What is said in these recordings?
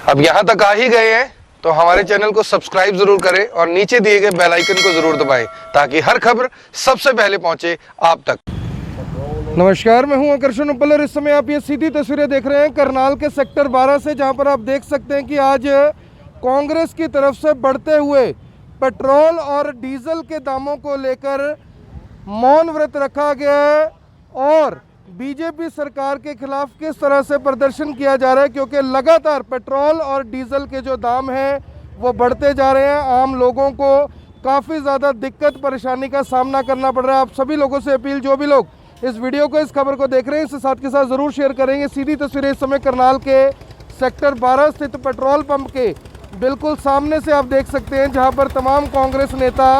अब यहाँ तक आ ही गए हैं तो हमारे चैनल को सब्सक्राइब जरूर करें और नीचे दिए गए बेल आइकन को जरूर दबाएं ताकि हर खबर सबसे पहले पहुंचे आप तक। नमस्कार, मैं हूं आकर्षण उपल और इस समय आप ये सीधी तस्वीरें देख रहे हैं करनाल के सेक्टर 12 से, जहां पर आप देख सकते हैं कि आज कांग्रेस की तरफ से बढ़ते हुए पेट्रोल और डीजल के दामों को लेकर मौन व्रत रखा गया है और बीजेपी सरकार के खिलाफ किस तरह से प्रदर्शन किया जा रहा है, क्योंकि लगातार पेट्रोल और डीजल के जो दाम हैं वो बढ़ते जा रहे हैं। आम लोगों को काफ़ी ज़्यादा दिक्कत परेशानी का सामना करना पड़ रहा है। आप सभी लोगों से अपील, जो भी लोग इस वीडियो को, इस खबर को देख रहे हैं, इसे साथ के साथ ज़रूर शेयर करेंगे। सीधी तस्वीरें इस समय करनाल के सेक्टर 12 स्थित पेट्रोल पंप के बिल्कुल सामने से आप देख सकते हैं, जहां पर तमाम कांग्रेस नेता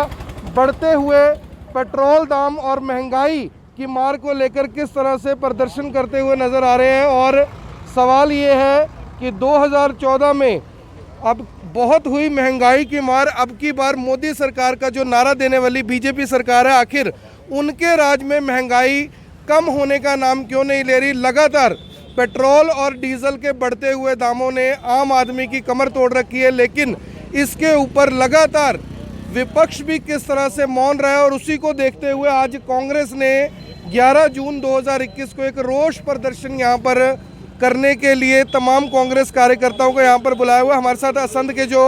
बढ़ते हुए पेट्रोल दाम और महंगाई की मार को लेकर किस तरह से प्रदर्शन करते हुए नज़र आ रहे हैं। और सवाल ये है कि 2014 में अब बहुत हुई महंगाई की मार, अब की बार मोदी सरकार का जो नारा देने वाली बीजेपी सरकार है, आखिर उनके राज में महंगाई कम होने का नाम क्यों नहीं ले रही। लगातार पेट्रोल और डीजल के बढ़ते हुए दामों ने आम आदमी की कमर तोड़ रखी है, लेकिन इसके ऊपर लगातार विपक्ष भी किस तरह से मौन रहा है। और उसी को देखते हुए आज कांग्रेस ने 11 जून 2021 को एक रोष प्रदर्शन यहाँ पर करने के लिए तमाम कांग्रेस कार्यकर्ताओं को यहाँ पर बुलाया हुआ। हमारे साथ असंध के जो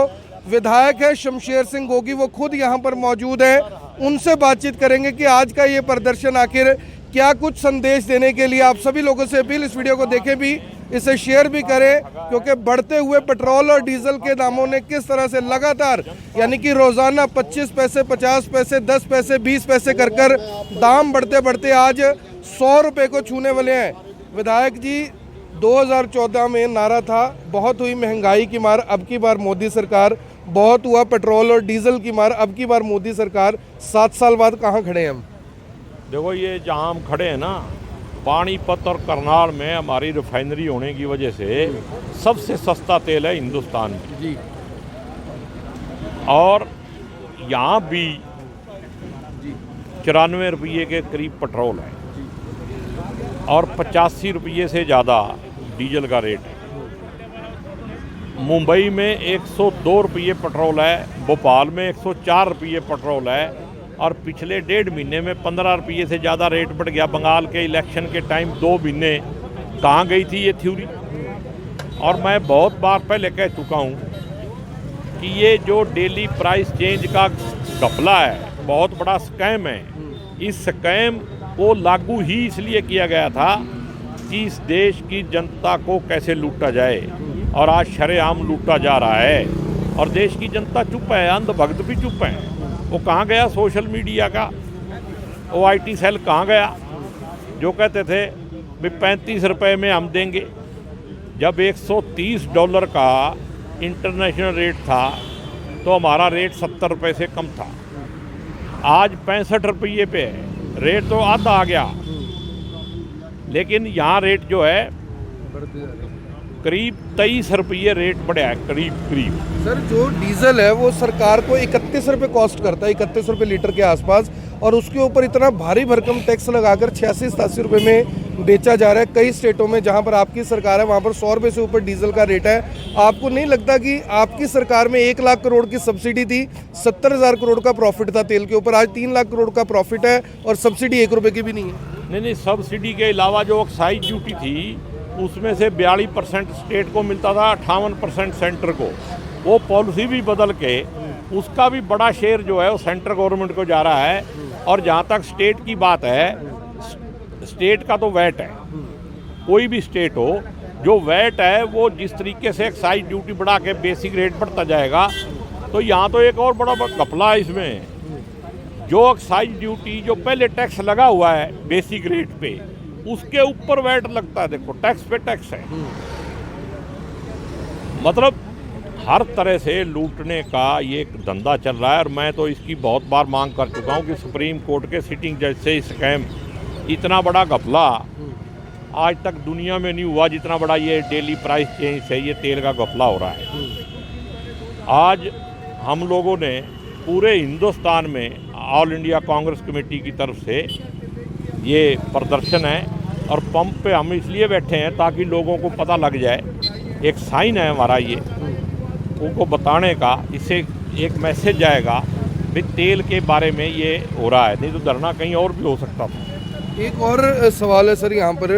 विधायक है शमशेर सिंह गोगी, वो खुद यहाँ पर मौजूद है, उनसे बातचीत करेंगे कि आज का ये प्रदर्शन आखिर क्या कुछ संदेश देने के लिए। आप सभी लोगों से अपील, इस वीडियो को देखें भी, इसे शेयर भी करें, क्योंकि बढ़ते हुए पेट्रोल और डीजल के दामों ने किस तरह से लगातार, यानी कि रोज़ाना 25 पैसे, 50 पैसे, 10 पैसे, 20 पैसे कर दाम बढ़ते बढ़ते आज 100 रुपये को छूने वाले हैं। विधायक जी, 2014 में नारा था बहुत हुई महंगाई की मार, अब की बार मोदी सरकार, बहुत हुआ पेट्रोल और डीजल की मार, अब की बार मोदी सरकार। 7 साल बाद कहाँ खड़े हैं हम? देखो, ये जहाँ हम खड़े हैं ना, पानीपत और करनाल में हमारी रिफाइनरी होने की वजह से सबसे सस्ता तेल है हिंदुस्तान में जी। और यहाँ भी 94 रुपये के करीब पेट्रोल है और 85 रुपये से ज़्यादा डीजल का रेट है। मुंबई में 102 रुपये पेट्रोल है, भोपाल में 104 रुपये पेट्रोल है और पिछले 1.5 महीने में 15 रुपये से ज़्यादा रेट बढ़ गया। बंगाल के इलेक्शन के टाइम 2 महीने कहाँ गई थी ये थ्योरी। और मैं बहुत बार पहले कह चुका हूँ कि ये जो डेली प्राइस चेंज का घपला है, बहुत बड़ा स्कैम है। इस स्कैम को लागू ही इसलिए किया गया था कि इस देश की जनता को कैसे लूटा जाए, और आज शरेआम लूटा जा रहा है और देश की जनता चुप है, अंधभक्त भी चुप हैं। वो कहाँ गया सोशल मीडिया का वो IT सेल, कहाँ गया जो कहते थे भी 35 रुपये में हम देंगे, जब $130 का इंटरनेशनल रेट था तो हमारा रेट 70 रुपये से कम था। आज 65 रुपये पे है, रेट तो आधा आ गया, लेकिन यहाँ रेट जो है करीब 23 रुपये रेट बढ़ा है, करीब। सर, जो डीजल है वो सरकार को 31 रुपये कॉस्ट करता है, 31 रुपये लीटर के आसपास, और उसके ऊपर इतना भारी भरकम टैक्स लगाकर 86-87 रुपये में बेचा जा रहा है। कई स्टेटों में जहां पर आपकी सरकार है वहां पर 100 रुपये से ऊपर डीजल का रेट है। आपको नहीं लगता कि आपकी सरकार में 1 लाख करोड़ की सब्सिडी थी, 70,000 करोड़ का प्रॉफिट था तेल के ऊपर, आज 3 लाख करोड़ का प्रॉफिट है और सब्सिडी 1 रुपये की भी नहीं है? नहीं, सब्सिडी के अलावा जो एक्साइज ड्यूटी थी उसमें से 42% स्टेट को मिलता था, 58% सेंटर को। वो पॉलिसी भी बदल के उसका भी बड़ा शेयर जो है वो सेंट्रल गवर्नमेंट को जा रहा है। और जहाँ तक स्टेट की बात है, स्टेट का तो वैट है, कोई भी स्टेट हो, जो वैट है वो जिस तरीके से एक्साइज ड्यूटी बढ़ा के बेसिक रेट बढ़ता जाएगा, तो यहाँ तो एक और बड़ा घपला है इसमें। जो एक्साइज ड्यूटी जो पहले टैक्स लगा हुआ है बेसिक रेट पे, उसके ऊपर वैट लगता है। देखो, टैक्स पे टैक्स है, मतलब हर तरह से लूटने का ये एक धंधा चल रहा है। और मैं तो इसकी बहुत बार मांग कर चुका हूँ कि सुप्रीम कोर्ट के सिटिंग जज से स्कैम, इतना बड़ा घपला आज तक दुनिया में नहीं हुआ जितना बड़ा ये डेली प्राइस चेंज है, ये तेल का घपला हो रहा है। आज हम लोगों ने पूरे हिंदुस्तान में ऑल इंडिया कांग्रेस कमेटी की तरफ से ये प्रदर्शन है और पंप पे हम इसलिए बैठे हैं ताकि लोगों को पता लग जाए एक साइन है हमारा ये, उनको बताने का। इससे एक मैसेज जाएगा भी तेल के बारे में ये हो रहा है, नहीं तो धरना कहीं और भी हो सकता था। एक और सवाल है सर यहाँ पर,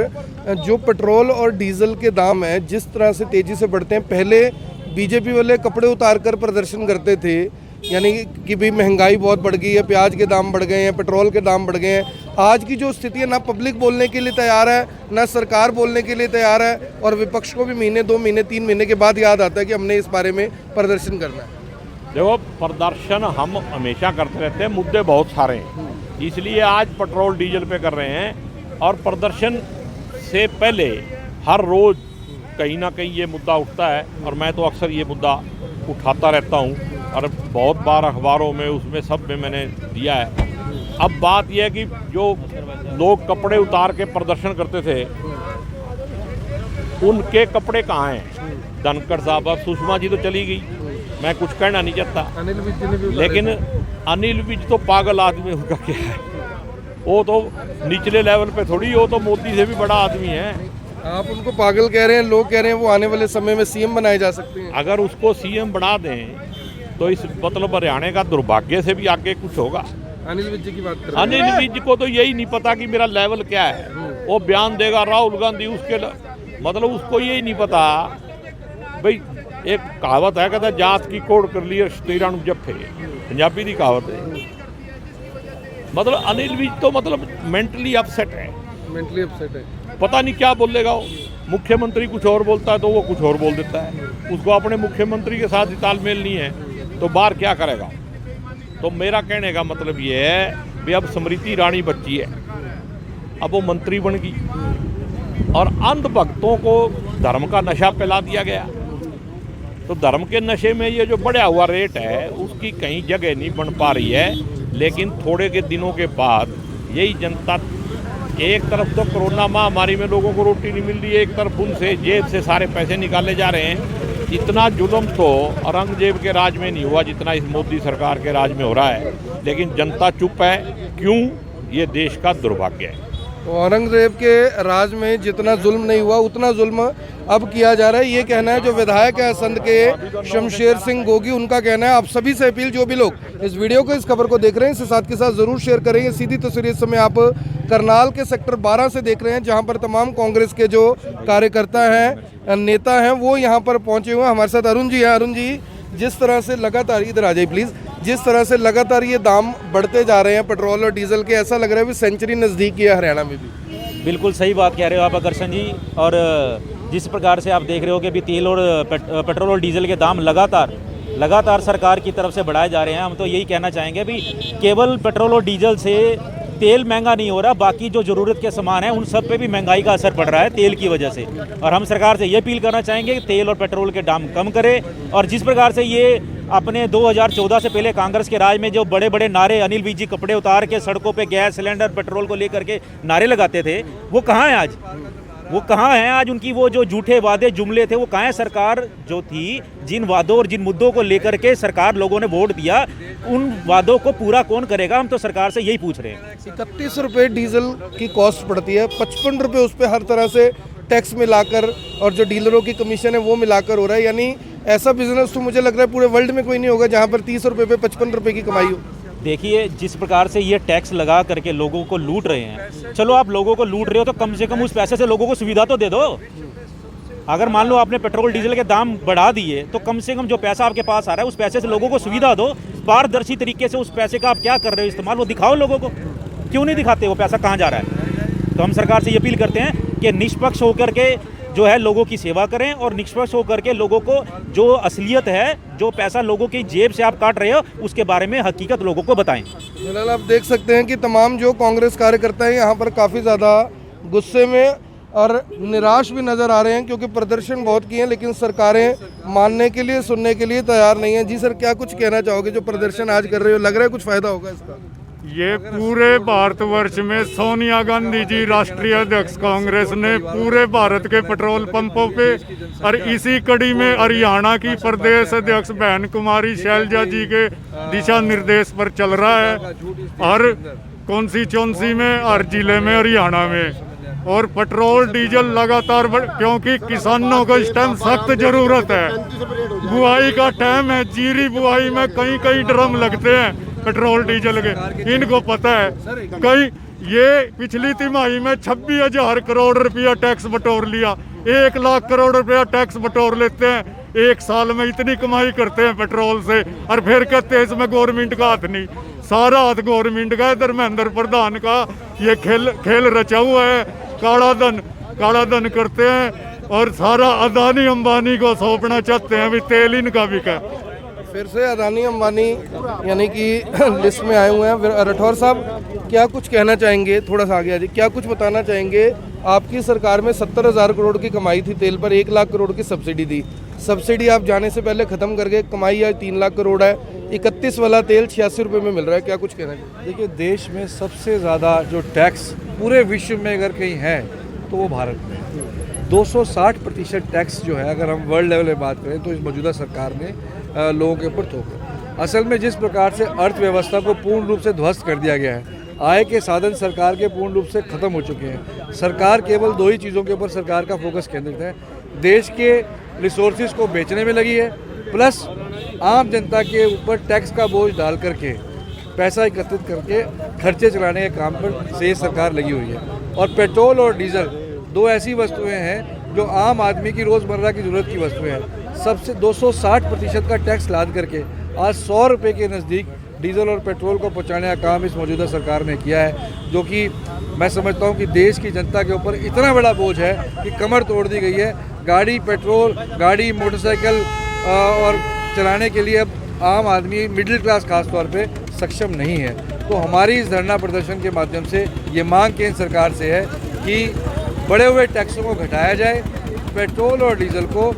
जो पेट्रोल और डीजल के दाम है जिस तरह से तेज़ी से बढ़ते हैं, पहले बीजेपी वाले कपड़े उतार कर प्रदर्शन करते थे, यानी कि भाई महंगाई बहुत बढ़ गई है, प्याज के दाम बढ़ गए हैं, पेट्रोल के दाम बढ़ गए हैं। आज की जो स्थिति है, ना पब्लिक बोलने के लिए तैयार है, ना सरकार बोलने के लिए तैयार है, और विपक्ष को भी महीने 2 महीने 3 महीने के बाद याद आता है कि हमने इस बारे में प्रदर्शन करना है। देखो, प्रदर्शन हम हमेशा करते रहते हैं, मुद्दे बहुत सारे हैं, इसलिए आज पेट्रोल डीजल पे कर रहे हैं। और प्रदर्शन से पहले हर रोज़ कहीं ना कहीं ये मुद्दा उठता है, और मैं तो अक्सर ये मुद्दा उठाता रहता हूँ, और बहुत बार अखबारों में उसमें सब में मैंने दिया है। अब बात यह है कि जो लोग कपड़े उतार के प्रदर्शन करते थे, उनके कपड़े कहाँ हैं? धनखड़ साहब, अब सुषमा जी तो चली गई, मैं कुछ कहना नहीं चाहता, लेकिन अनिल विज तो पागल आदमी, उनका क्या है? वो तो निचले लेवल पे थोड़ी, वो तो मोदी से भी बड़ा आदमी है। आप उनको पागल कह रहे हैं, लोग कह रहे हैं वो आने वाले समय में सीएम बनाए जा सकते हैं। अगर उसको सीएम बना दें तो इस मतलब हरियाणा का दुर्भाग्य से भी आगे कुछ होगा। अनिल विज की बात कर रहे हैं। अनिल विज को तो यही नहीं पता कि मेरा लेवल क्या है। वो बयान देगा राहुल गांधी, उसके मतलब उसको यही नहीं पता। भाई एक कहावत है, कहता जात की कोड़ कर ली तीराणु जफ्फे, पंजाबी की कहावत है। मतलब अनिल विज तो मतलब मेंटली अपसेट है, पता नहीं क्या बोलेगा वो। मुख्यमंत्री कुछ और बोलता है तो वो कुछ और बोल देता है, उसको अपने मुख्यमंत्री के साथ ही तालमेल नहीं है, तो बाहर क्या करेगा। तो मेरा कहने का मतलब ये है भी अब स्मृति ईरानी बच्ची है, अब वो मंत्री बन गई, और अंधभक्तों को धर्म का नशा पिला दिया गया। तो धर्म के नशे में ये जो बढ़ा हुआ रेट है, उसकी कहीं जगह नहीं बन पा रही है। लेकिन थोड़े के दिनों के बाद यही जनता, एक तरफ तो कोरोना महामारी में लोगों को रोटी नहीं मिल रही है, एक तरफ उनसे जेब से सारे पैसे निकाले जा रहे हैं। इतना जुल्म तो औरंगजेब के राज में नहीं हुआ जितना इस मोदी सरकार के राज में हो रहा है, लेकिन जनता चुप है। क्यों? ये देश का दुर्भाग्य है। तो औरंगजेब के राज में जितना जुल्म नहीं हुआ, उतना जुल्म अब किया जा रहा है, ये कहना है जो विधायक है संद के शमशेर सिंह गोगी, उनका कहना है। आप सभी से अपील, जो भी लोग इस वीडियो को, इस खबर को देख रहे हैं, इसे साथ के साथ जरूर शेयर करें। ये सीधी तस्वीर इस समय आप करनाल के सेक्टर 12 से देख रहे हैं, जहां पर तमाम कांग्रेस के जो कार्यकर्ता हैं, नेता हैं, वो यहाँ पर पहुंचे हुए हैं। हमारे साथ अरुण जी हैं। अरुण जी, जिस तरह से लगातार, इधर आ जाइए प्लीज़, जिस तरह से लगातार ये दाम बढ़ते जा रहे हैं पेट्रोल और डीजल के, ऐसा लग रहा है कि सेंचुरी नज़दीक है हरियाणा में भी। बिल्कुल सही बात कह रहे हो आप आकर्षण जी। और जिस प्रकार से आप देख रहे हो कि अभी तेल और पेट्रोल और डीजल के दाम लगातार सरकार की तरफ से बढ़ाए जा रहे हैं। हम तो यही कहना चाहेंगे, अभी केवल पेट्रोल और डीजल से तेल महंगा नहीं हो रहा, बाकी जो ज़रूरत के सामान हैं उन सब पे भी महंगाई का असर पड़ रहा है तेल की वजह से। और हम सरकार से ये अपील करना चाहेंगे कि तेल और पेट्रोल के दाम कम करे। और जिस प्रकार से ये अपने 2014 से पहले कांग्रेस के राज में जो बड़े बड़े नारे, अनिल विज जी कपड़े उतार के सड़कों पे गैस सिलेंडर पेट्रोल को लेकर के नारे लगाते थे, वो कहाँ हैं आज? वो कहाँ हैं आज? उनकी वो जो झूठे वादे जुमले थे वो कहाँ हैं? सरकार जो थी, जिन वादों और जिन मुद्दों को लेकर के सरकार लोगों ने वोट दिया, उन वादों को पूरा कौन करेगा? हम तो सरकार से यही पूछ रहे हैं। 31 रुपये डीजल की कॉस्ट पड़ती है, 55 रुपये उस पर हर तरह से टैक्स मिलाकर, और जो डीलरों की कमीशन है वो मिलाकर हो रहा है। यानी ऐसा बिजनेस तो मुझे लग रहा है पूरे वर्ल्ड में कोई नहीं होगा जहाँ पर 30 रुपये पे 55 रुपये की कमाई हो। देखिए, जिस प्रकार से ये टैक्स लगा करके लोगों को लूट रहे हैं, चलो आप लोगों को लूट रहे हो तो कम से कम उस पैसे से लोगों को सुविधा तो दे दो। अगर मान लो आपने पेट्रोल डीजल के दाम बढ़ा दिए, तो कम से कम जो पैसा आपके पास आ रहा है उस पैसे से लोगों को सुविधा दो। पारदर्शी तरीके से उस पैसे का आप क्या कर रहे हो इस्तेमाल, वो दिखाओ लोगों को। क्यों नहीं दिखाते वो पैसा कहाँ जा रहा है? तो हम सरकार से ये अपील करते हैं कि निष्पक्ष होकर के जो है लोगों की सेवा करें, और निष्पक्ष होकर के लोगों को जो असलियत है, जो पैसा लोगों की जेब से आप काट रहे हो, उसके बारे में हकीकत लोगों को बताएं। फिलहाल आप देख सकते हैं कि तमाम जो कांग्रेस कार्यकर्ता हैं यहाँ पर काफ़ी ज़्यादा गुस्से में और निराश भी नज़र आ रहे हैं, क्योंकि प्रदर्शन बहुत किए हैं लेकिन सरकारें मानने के लिए, सुनने के लिए तैयार नहीं है। जी सर, क्या कुछ कहना चाहोगे? जो प्रदर्शन आज कर रहे हो, लग रहा है कुछ फ़ायदा होगा इसका? ये पूरे भारतवर्ष में सोनिया गांधी जी राष्ट्रीय अध्यक्ष कांग्रेस ने पूरे भारत के पेट्रोल पंपों पे, और इसी कड़ी में हरियाणा की प्रदेश अध्यक्ष बहन कुमारी शैलजा जी के दिशा निर्देश पर चल रहा है। हर कौनसी में, हर जिले में, हरियाणा में और पेट्रोल डीजल लगातार क्योंकि किसानों को इस टाइम सख्त जरूरत है। बुआई का टाइम है, जीरी बुआई में कई कई ड्रम लगते हैं पेट्रोल डीजल के, इनको पता है। कई ये पिछली तिमाही में 26,000 करोड़ रुपया टैक्स बटोर लिया, 1 लाख करोड़ रुपया टैक्स बटोर लेते हैं। एक साल में इतनी कमाई करते हैं पेट्रोल से, और फिर कहते हैं इसमें गवर्नमेंट का हाथ नहीं। सारा हाथ गवर्नमेंट का है, धर्मेंद्र प्रधान का ये खेल रचा हुआ है। काला धन करते हैं और सारा अदानी अंबानी को सौंपना चाहते हैं, अभी तेल इनका बिका। फिर से अदानी अंबानी यानी कि लिस्ट में आए हुए हैं। राठौर साहब क्या कुछ कहना चाहेंगे, थोड़ा सा आगे आ जाइए, क्या कुछ बताना चाहेंगे? आपकी सरकार में 70,000 करोड़ की कमाई थी तेल पर, 1 लाख करोड़ की सब्सिडी दी। सब्सिडी आप जाने से पहले खत्म कर गए, कमाई आज 3 लाख करोड़ है। 31 वाला तेल 86 रुपये में मिल रहा है, क्या कुछ कहना चाहिए? देखिए, देश में सबसे ज़्यादा जो टैक्स पूरे विश्व में अगर कहीं है तो वो भारत में है। 260% टैक्स जो है, अगर हम वर्ल्ड लेवल में बात करें तो इस मौजूदा सरकार ने लोगों के ऊपर थोपा। असल में जिस प्रकार से अर्थव्यवस्था को पूर्ण रूप से ध्वस्त कर दिया गया है, आय के साधन सरकार के पूर्ण रूप से खत्म हो चुके हैं। सरकार केवल 2 ही चीज़ों के ऊपर सरकार का फोकस केंद्रित है, देश के रिसोर्सेज को बेचने में लगी है, प्लस आम जनता के ऊपर टैक्स का बोझ डाल करके पैसा एकत्रित करके खर्चे चलाने के काम पर से ये सरकार लगी हुई है। और पेट्रोल और डीजल 2 ऐसी वस्तुएं हैं जो आम आदमी की रोज़मर्रा की ज़रूरत की वस्तुएं हैं। सबसे 260% का टैक्स लाद करके आज 100 रुपये के नज़दीक डीजल और पेट्रोल को पहुँचाने का काम इस मौजूदा सरकार ने किया है, जो कि मैं समझता हूँ कि देश की जनता के ऊपर इतना बड़ा बोझ है कि कमर तोड़ दी गई है। गाड़ी, पेट्रोल, गाड़ी, मोटरसाइकिल और चलाने के लिए अब आम आदमी, मिडिल क्लास खास तौर पे सक्षम नहीं है। तो हमारी इस धरना प्रदर्शन के माध्यम से ये मांग केंद्र सरकार से है कि बढ़े हुए टैक्सों को घटाया जाए, पेट्रोल और डीजल को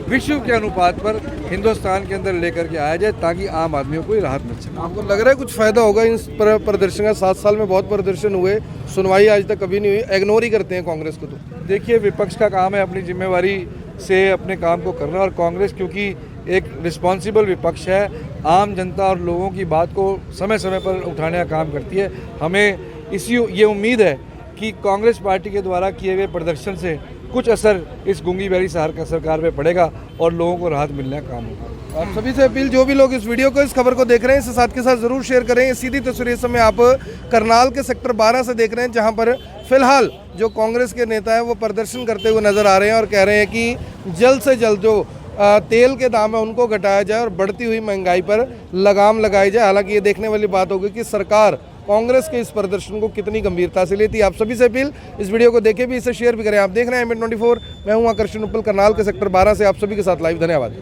विश्व के अनुपात पर हिंदुस्तान के अंदर लेकर के आया जाए, ताकि आम आदमियों को राहत मिल सके। आपको लग रहा है कुछ फ़ायदा होगा इन प्रदर्शन का? 7 साल में बहुत प्रदर्शन हुए, सुनवाई आज तक कभी नहीं हुई, इग्नोर ही करते हैं कांग्रेस को। तो देखिए, विपक्ष का काम है अपनी जिम्मेवारी से अपने काम को करना, और कांग्रेस क्योंकि एक रिस्पॉन्सिबल विपक्ष है, आम जनता और लोगों की बात को समय समय पर उठाने का काम करती है। हमें ये उम्मीद है कि कांग्रेस पार्टी के द्वारा किए गए प्रदर्शन से कुछ असर इस गूंगी बैरी सरकार पे पड़ेगा और लोगों को राहत मिलने का काम होगा। आप सभी से अपील, जो भी लोग इस वीडियो को, इस खबर को देख रहे हैं, इसे साथ के साथ जरूर शेयर करें। ये सीधी तस्वीर इस समय आप करनाल के सेक्टर 12 से देख रहे हैं, जहां पर फिलहाल जो कांग्रेस के नेता हैं वो प्रदर्शन करते हुए नजर आ रहे हैं और कह रहे हैं कि जल्द से जल्द जो तेल के दाम है उनको घटाया जाए और बढ़ती हुई महंगाई पर लगाम लगाई जाए। हालांकि ये देखने वाली बात होगी कि सरकार कांग्रेस के इस प्रदर्शन को कितनी गंभीरता से लेती है। आप सभी से अपील, इस वीडियो को देखें भी, इसे शेयर भी करें। आप देख रहे हैं M24, मैं हूं आकर्षण उपल, करनाल के सेक्टर 12 से आप सभी के साथ लाइव। धन्यवाद।